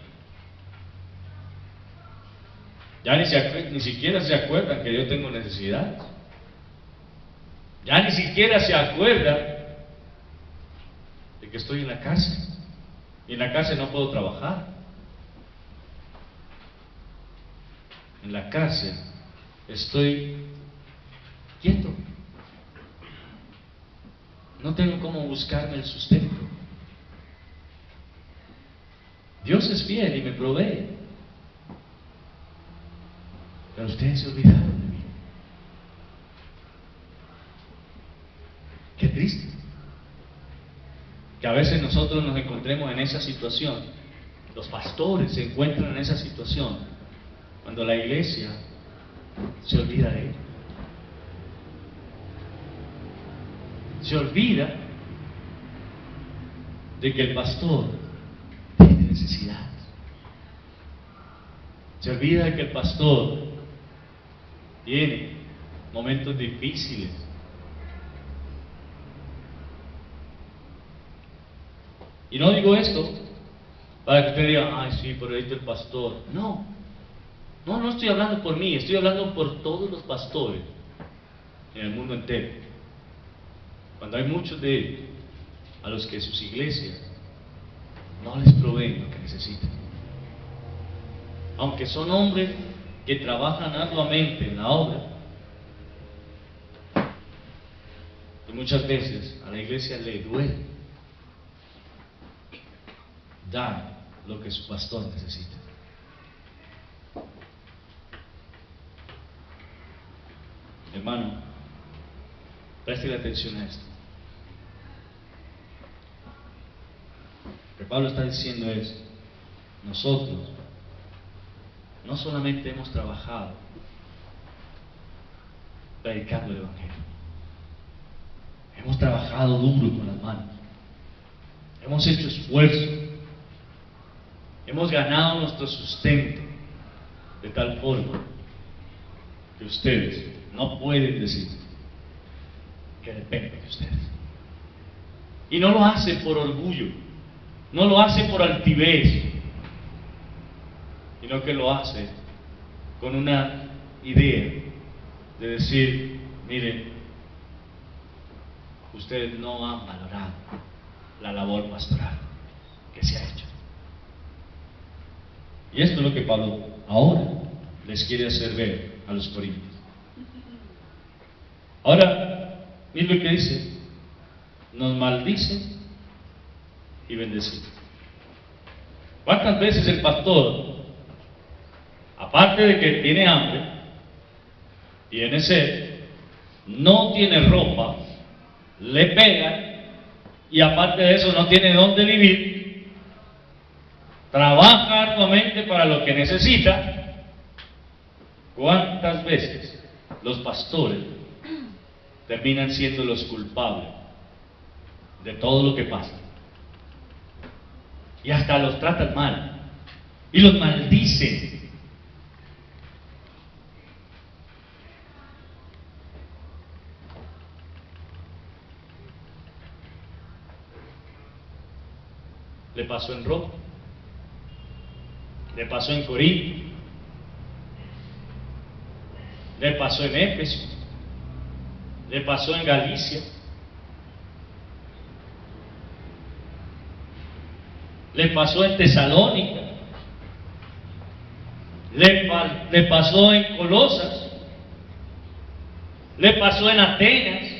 Speaker 1: Ya ni siquiera se acuerdan que yo tengo necesidades. Ya ni siquiera se acuerdan de que estoy en la cárcel. Y en la cárcel no puedo trabajar. En la cárcel estoy quieto. No tengo cómo buscarme el sustento. Dios es fiel y me provee. Pero ustedes se olvidaron de mí. Qué triste que a veces nosotros nos encontremos en esa situación. Los pastores se encuentran en esa situación cuando la iglesia se olvida de él. Se olvida de que el pastor tiene necesidades. Se olvida de que el pastor tiene momentos difíciles. Y no digo esto para que usted diga, ay sí, pero ahí está el pastor. No, no estoy hablando por mí, estoy hablando por todos los pastores en el mundo entero. Cuando hay muchos de ellos a los que sus iglesias no les proveen lo que necesitan, aunque son hombres que trabajan arduamente en la obra, y muchas veces a la iglesia le duele dar lo que su pastor necesita. Hermano, preste atención a esto. Lo que Pablo está diciendo es, nosotros no solamente hemos trabajado predicando el Evangelio, hemos trabajado duro con las manos, hemos hecho esfuerzo, hemos ganado nuestro sustento de tal forma que ustedes no pueden decir que depende de ustedes. Y no lo hace por orgullo, no lo hace por altivez, sino que lo hace con una idea de decir, miren, ustedes no han valorado la labor pastoral que se ha hecho. Y esto es lo que Pablo ahora les quiere hacer ver a los corintios. Ahora, miren lo que dice: nos maldicen y bendecimos. ¿Cuántas veces el pastor, aparte de que tiene hambre, tiene sed, no tiene ropa, le pegan, y aparte de eso no tiene dónde vivir, trabaja arduamente para lo que necesita? ¿Cuántas veces los pastores terminan siendo los culpables de todo lo que pasa? Y hasta los tratan mal y los maldicen. Le pasó en Roma, le pasó en Corinto, le pasó en Éfeso, le pasó en Galicia, le pasó en Tesalónica, le pasó en Colosas, le pasó en Atenas.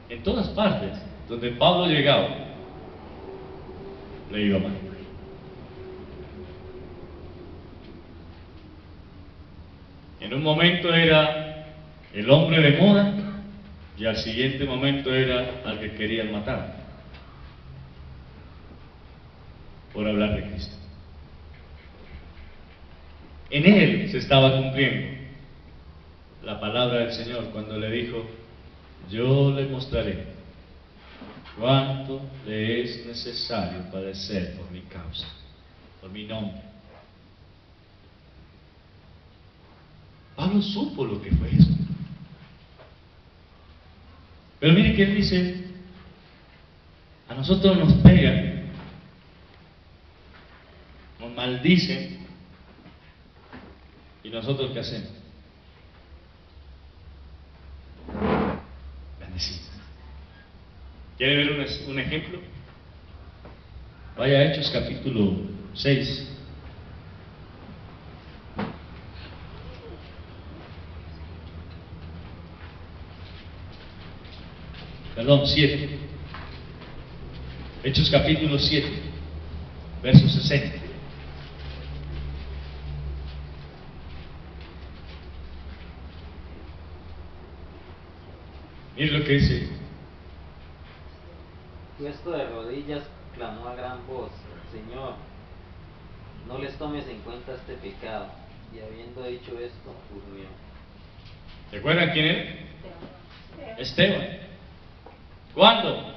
Speaker 1: En todas partes donde Pablo llegaba, le iba mal. En un momento era el hombre de moda y al siguiente momento era al que querían matar por hablar de Cristo. En él se estaba cumpliendo la palabra del Señor cuando le dijo: yo le mostraré cuánto le es necesario padecer por mi causa, por mi nombre. Pablo supo lo que fue eso. Pero mire que él dice: a nosotros nos pegan, nos maldicen, ¿y nosotros qué hacemos? Bendecimos. ¿Quiere ver un ejemplo? Vaya a Hechos capítulo 6. Perdón, 7. Hechos capítulo 7, verso 60. Miren lo que dice.
Speaker 2: Puesto de rodillas, clamó a gran voz: Señor, no les tomes en cuenta este pecado. Y habiendo dicho esto, durmió.
Speaker 1: ¿Recuerdan quién era? Esteban. ¿Cuándo?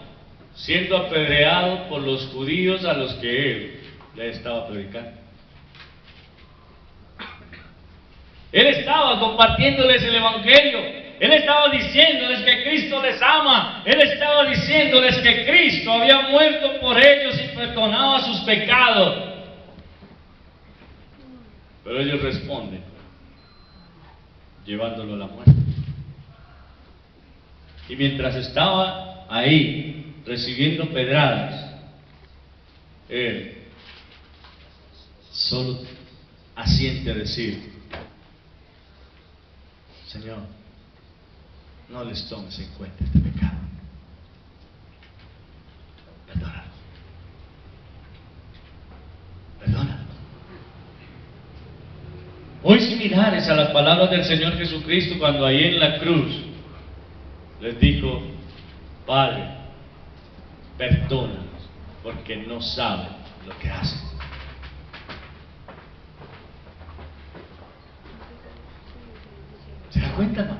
Speaker 1: siendo apedreado por los judíos a los que él le estaba predicando. Él estaba compartiéndoles el Evangelio. Él estaba diciéndoles que Cristo les ama. Él estaba diciéndoles que Cristo había muerto por ellos y perdonaba sus pecados. Pero ellos responden, llevándolo a la muerte. Y mientras estaba ahí, recibiendo pedradas, él solo asiente a decir: Señor, no les tomes en cuenta este pecado. Perdónalo. Perdónalo. Muy similares a las palabras del Señor Jesucristo cuando ahí en la cruz les dijo: Padre, perdónalos porque no saben lo que hacen. ¿Se da cuenta, no?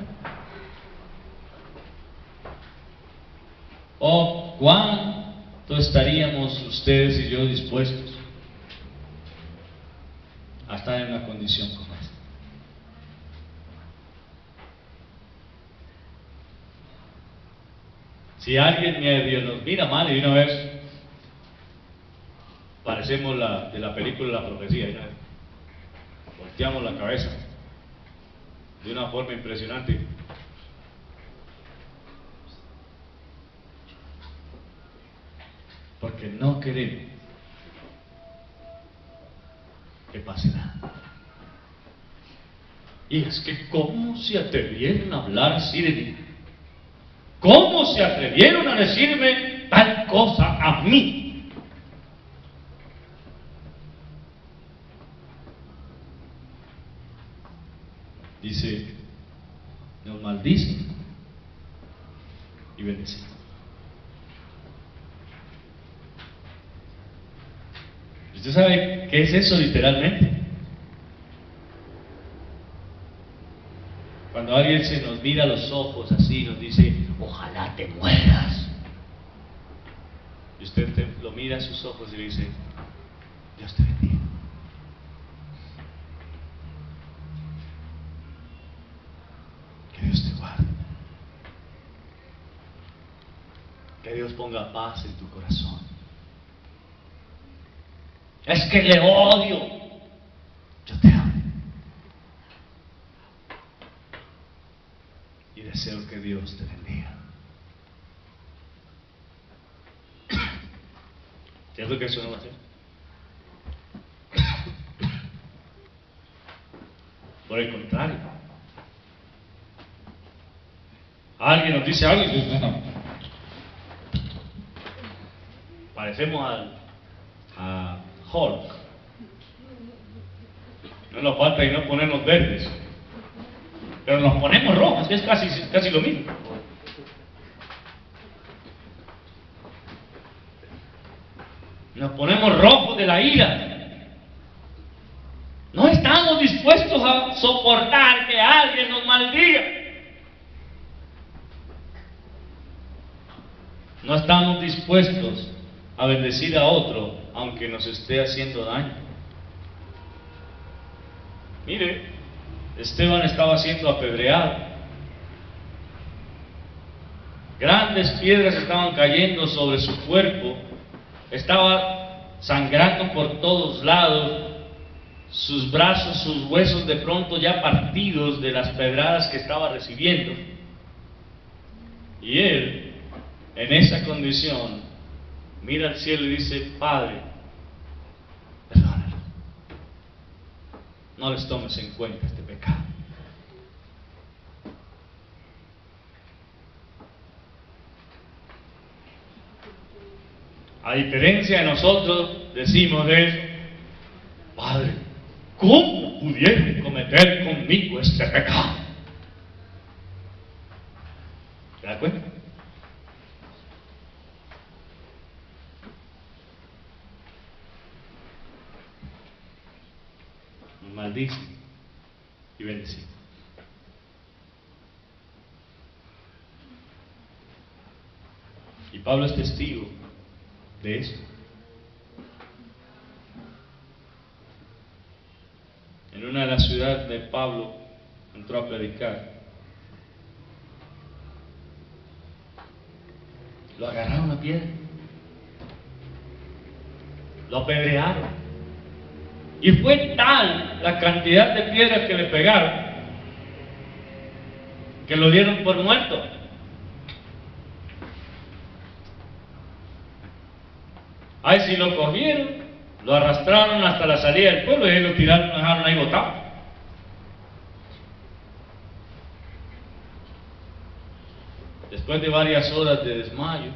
Speaker 1: ¿O cuánto estaríamos ustedes y yo dispuestos a estar en una condición como esta? Si alguien medio nos mira mal y de una vez parecemos de la película La Profecía, ¿no? Volteamos la cabeza de una forma impresionante. Porque no queremos que pase nada. Y es que ¿cómo se atrevieron a hablar así de mí? ¿Cómo se atrevieron a decirme tal cosa a mí? Dice, nos maldicen y bendecen. ¿Usted sabe qué es eso literalmente? Cuando alguien se nos mira a los ojos así, nos dice: ojalá te mueras. Y usted lo mira a sus ojos y le dice: Dios te bendiga. Que Dios te guarde. Que Dios ponga paz en tu corazón. Es que le odio. Yo te amo. Y deseo que Dios te bendiga. ¿Cierto que eso no va a ser? Por el contrario, alguien nos dice algo y dice: parecemos a Hulk. No nos falta y no ponernos verdes, pero nos ponemos rojos, que es casi lo mismo. Nos ponemos rojos de la ira. No estamos dispuestos a soportar que alguien nos maldiga. No estamos dispuestos a bendecir a otro aunque nos esté haciendo daño. Mire, Esteban estaba siendo apedreado. Grandes piedras estaban cayendo sobre su cuerpo. Estaba sangrando por todos lados. Sus brazos, sus huesos de pronto ya partidos de las pedradas que estaba recibiendo. Y él, en esa condición, mira al cielo y dice: Padre, perdónalo. No les tomes en cuenta este pecado. A diferencia de nosotros, decimos eso: Padre, ¿cómo pudieron cometer conmigo este pecado? ¿Se da cuenta? Nos maldice y bendice. Y Pablo es testigo de eso. En una de las ciudades de Pablo entró a predicar. Lo agarraron a piedra. Lo apedrearon. Y fue tal la cantidad de piedras que le pegaron que lo dieron por muerto. Ay, si lo cogieron, lo arrastraron hasta la salida del pueblo y ahí lo tiraron, lo dejaron ahí botado. Después de varias horas de desmayo,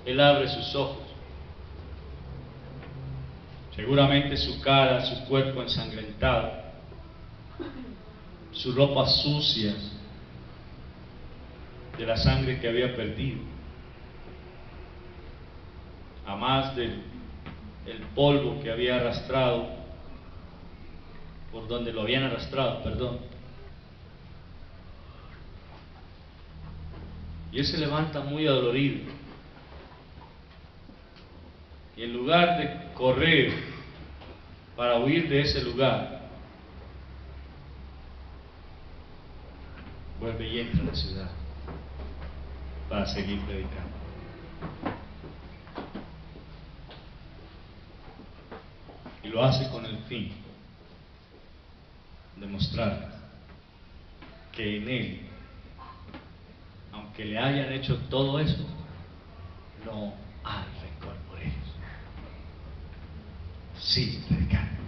Speaker 1: él abre sus ojos. Seguramente su cara, su cuerpo ensangrentado, su ropa sucia de la sangre que había perdido, a más del polvo que había arrastrado, por donde lo habían arrastrado, perdón. Y él se levanta muy adolorido. Y en lugar de correr para huir de ese lugar, vuelve y entra a la ciudad para seguir predicando. Y lo hace con el fin de mostrar que en él, aunque le hayan hecho todo eso, no hay rencor por ellos. Sigue predicando.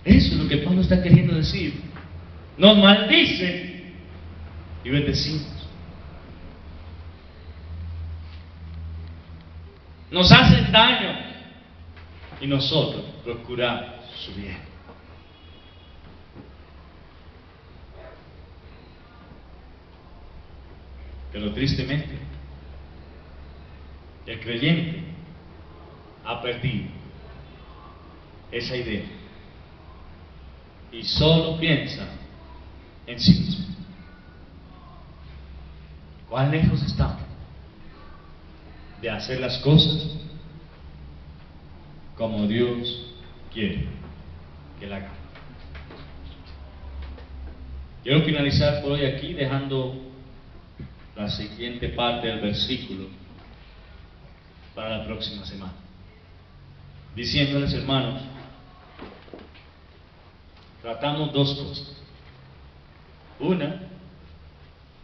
Speaker 1: Eso es lo que Pablo está queriendo decir. Nos maldice y bendecimos. Nos hacen daño y nosotros procuramos su bien. Pero tristemente, el creyente ha perdido esa idea y solo piensa en sí mismo. ¿Cuán lejos estamos de hacer las cosas como Dios quiere que la hagamos? Quiero finalizar por hoy aquí dejando la siguiente parte del versículo para la próxima semana, diciéndoles, hermanos, tratamos dos cosas. Una,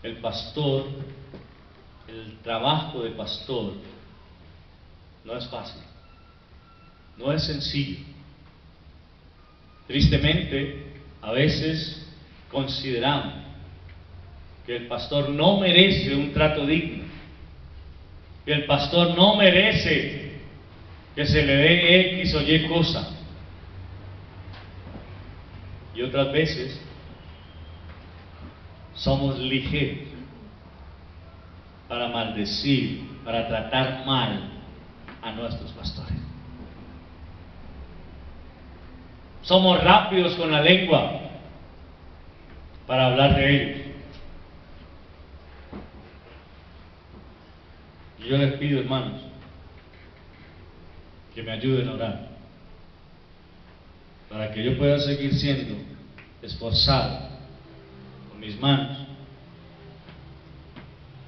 Speaker 1: el pastor, el trabajo de pastor no es fácil, no es sencillo. Tristemente, a veces consideramos que el pastor no merece un trato digno, que el pastor no merece que se le dé X o Y cosa. Y otras veces somos ligeros para maldecir, para tratar mal a nuestros pastores. Somos rápidos con la lengua para hablar de ellos. Y yo les pido, hermanos, que me ayuden a orar para que yo pueda seguir siendo esforzado con mis manos,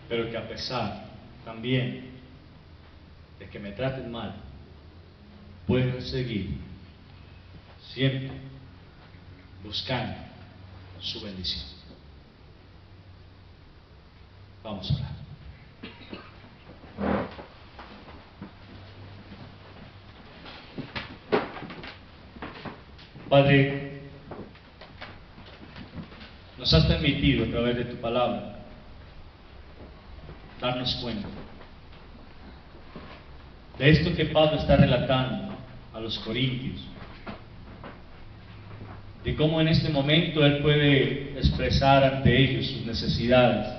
Speaker 1: pero que a pesar también de que me traten mal, pueda seguir siempre buscando su bendición. Vamos a orar. Padre, nos has permitido a través de tu palabra darnos cuenta de esto que Pablo está relatando a los corintios, de cómo en este momento él puede expresar ante ellos sus necesidades.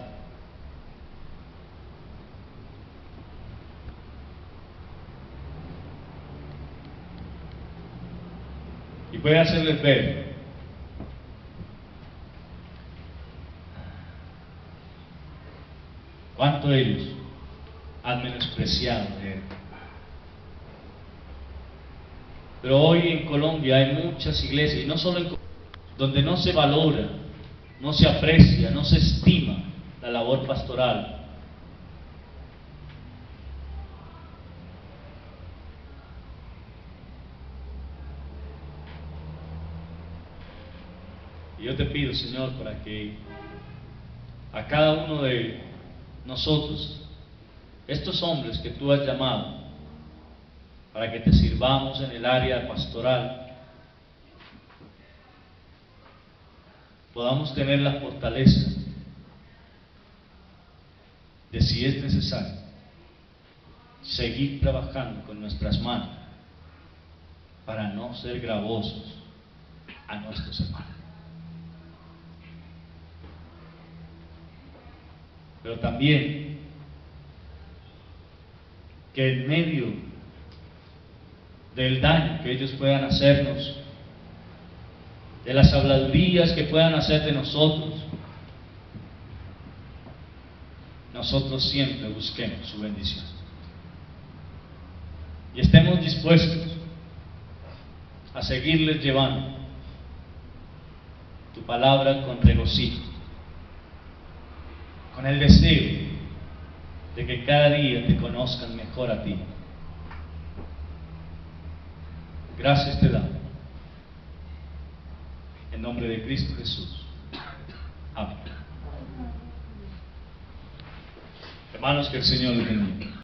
Speaker 1: Y puede hacerles ver ¿Cuánto ellos han menospreciado de Él? Pero hoy en Colombia hay muchas iglesias, y no solo en Colombia, donde no se valora, no se aprecia, no se estima la labor pastoral. Y yo te pido, Señor, para que a cada uno de nosotros, estos hombres que tú has llamado, para que te sirvamos en el área pastoral, podamos tener la fortaleza de, si es necesario, seguir trabajando con nuestras manos para no ser gravosos a nuestros hermanos. Pero también que en medio del daño que ellos puedan hacernos, de las habladurías que puedan hacer de nosotros, nosotros siempre busquemos su bendición y estemos dispuestos a seguirles llevando tu palabra con regocijo, con el deseo de que cada día te conozcan mejor a ti. Gracias te damos. En nombre de Cristo Jesús. Amén. Hermanos, que el Señor les bendiga.